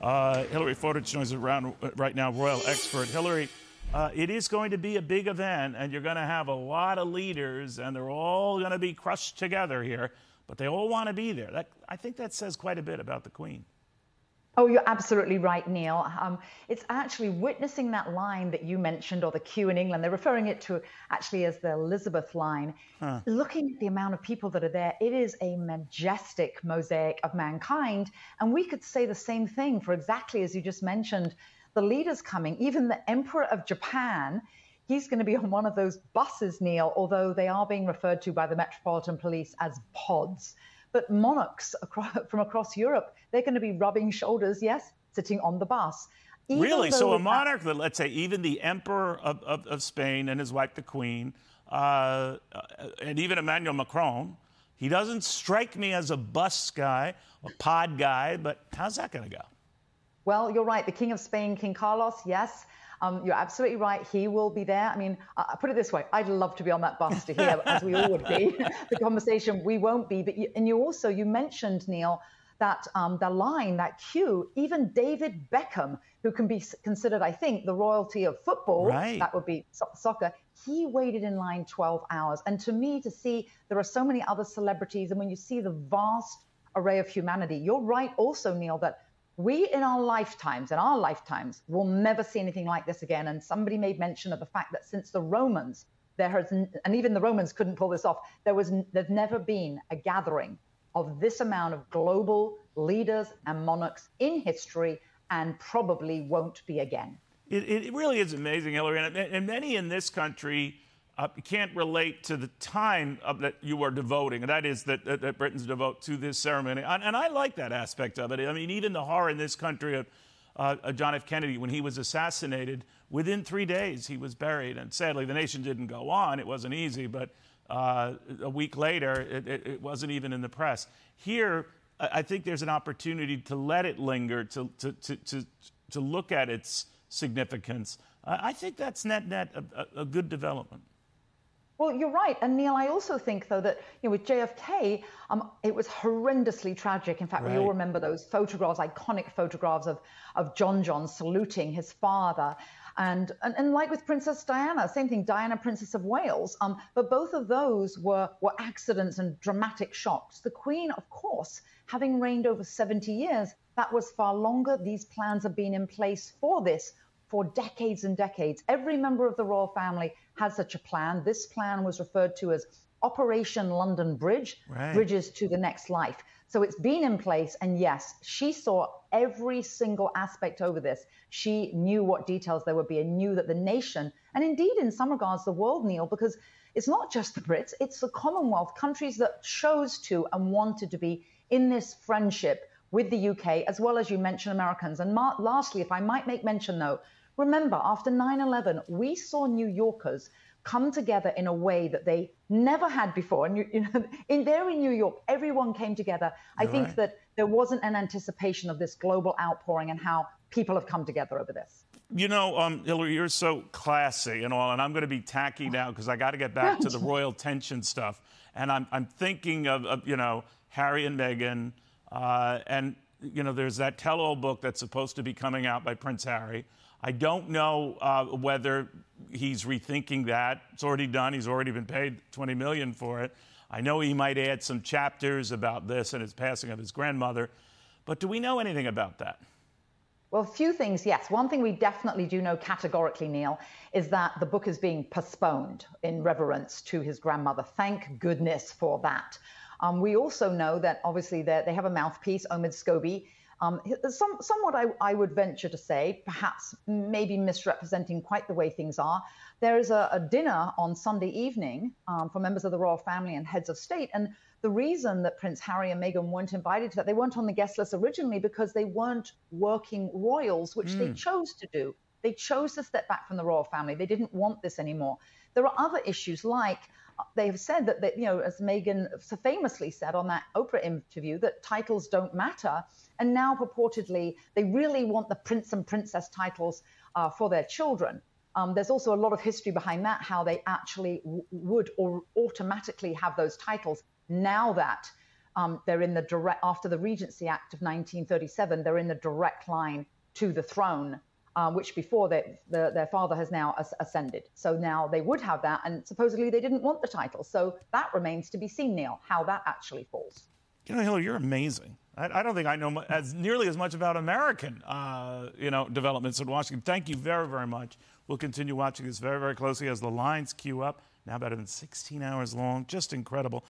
Hillary Fodor joins us around right now, royal expert. Hillary, it is going to be a big event, and you're going to have a lot of leaders, and they're all going to be crushed together here, but they all want to be there. I think that says quite a bit about the Queen. Oh, you're absolutely right, Neil. It's actually witnessing that line that you mentioned, or the queue in England. They're referring it to actually as the Elizabeth line. Looking at the amount of people that are there, it is a majestic mosaic of mankind. And we could say the same thing for exactly as you just mentioned, the leaders coming, even the Emperor of Japan. He's going to be on one of those buses, Neil, although they are being referred to by the Metropolitan Police as pods. But monarchs from across Europe, they're going to be rubbing shoulders, yes, sitting on the bus. Really? So a monarch, let's say even the Emperor of Spain and his wife, the Queen, and even Emmanuel Macron, he doesn't strike me as a bus guy, a pod guy, but how's that going to go? Well, you're right. The King of Spain, King Carlos, yes. You're absolutely right. He will be there. I mean, I put it this way. I'd love to be on that bus to hear, as we all would be, the conversation. We won't be. But you mentioned, Neil, that the line, that queue, even David Beckham, who can be considered, I think, the royalty of football, right. That would be soccer, he waited in line 12 hours. And to me, to see there are so many other celebrities, and when you see the vast array of humanity, you're right also, Neil, that we in our lifetimes, will never see anything like this again. And somebody made mention of the fact that since the Romans, and even the Romans couldn't pull this off, there's never been a gathering of this amount of global leaders and monarchs in history, and probably won't be again. It really is amazing, Hillary. And many in this country can't relate to the time that you are devoting, and that is that Britons devote to this ceremony. And I like that aspect of it. I mean, even the horror in this country of John F. Kennedy, when he was assassinated, within 3 days he was buried. And sadly, the nation didn't go on. It wasn't easy, but a week later, it wasn't even in the press. Here, I think there's an opportunity to let it linger, to look at its significance. I think that's net a good development. Well, you're right. And Neil, I also think, though, that with JFK, it was horrendously tragic. In fact, we all remember those photographs, iconic photographs of John saluting his father. And like with Princess Diana, same thing, Diana, Princess of Wales. But both of those were accidents and dramatic shocks. The Queen, of course, having reigned over 70 years, that was far longer. These plans have been in place for this for decades and decades. Every member of the royal family had such a plan. This plan was referred to as Operation London Bridge, Bridges to the Next Life. So it's been in place, and yes, she saw every single aspect over this. She knew what details there would be and knew that the nation, and indeed in some regards the world, Neil, because it's not just the Brits, it's the Commonwealth, countries that chose to and wanted to be in this friendship with the UK, as well as you mentioned Americans. And lastly, if I might make mention though, remember, after 9/11, we saw New Yorkers come together in a way that they never had before. And in New York, everyone came together. I think that there wasn't an anticipation of this global outpouring and how people have come together over this. Hillary, you're so classy and all, and I'm going to be tacky now because I got to get back to the royal tension stuff. And I'm thinking of Harry and Meghan, and there's that tell-all book that's supposed to be coming out by Prince Harry. I don't know whether he's rethinking that. It's already done. He's already been paid $20 million for it. I know he might add some chapters about this and his passing of his grandmother. But do we know anything about that? Well, a few things, yes. One thing we definitely do know categorically, Neil, is that the book is being postponed in reverence to his grandmother. Thank goodness for that. We also know that, obviously, they have a mouthpiece, Omid Scobie. Somewhat, I would venture to say, perhaps maybe misrepresenting quite the way things are. There is a dinner on Sunday evening for members of the royal family and heads of state. And the reason that Prince Harry and Meghan weren't invited to that, they weren't on the guest list originally because they weren't working royals, which they chose to do. They chose to step back from the royal family. They didn't want this anymore. There are other issues like they have said that, as Meghan so famously said on that Oprah interview, that titles don't matter. And now purportedly, they really want the prince and princess titles for their children. There's also a lot of history behind that, how they actually would or automatically have those titles now that They're in the direct, after the Regency Act of 1937, they're in the direct line to the throne, which before their father has now ascended. So now they would have that, and supposedly they didn't want the title. So that remains to be seen, Neil, how that actually falls. You know, Hillary, you're amazing. I don't think I know nearly as much about American, developments in Washington. Thank you very, very much. We'll continue watching this very, very closely as the lines queue up. Now better than 16 hours long. Just incredible.